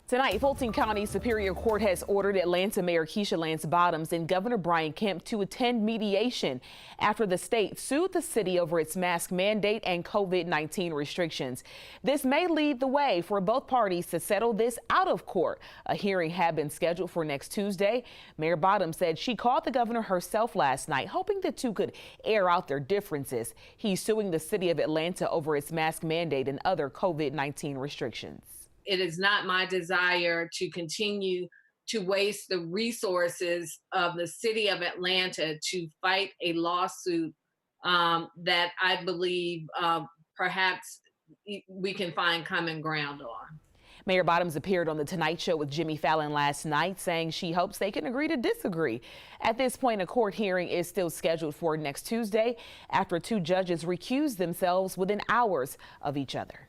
Tonight, Fulton County Superior Court has ordered Atlanta Mayor Keisha Lance Bottoms and Governor Brian Kemp to attend mediation after the state sued the city over its mask mandate and COVID-19 restrictions. This may lead the way for both parties to settle this out of court. A hearing had been scheduled for next Tuesday. Mayor Bottoms said she called the governor herself last night, hoping the two could air out their differences. He's suing the city of Atlanta over its mask mandate and other COVID-19 restrictions. It is not my desire to continue to waste the resources of the city of Atlanta to fight a lawsuit that I believe perhaps we can find common ground on. Mayor Bottoms appeared on The Tonight Show with Jimmy Fallon last night, saying she hopes they can agree to disagree. At this point, a court hearing is still scheduled for next Tuesday after two judges recused themselves within hours of each other.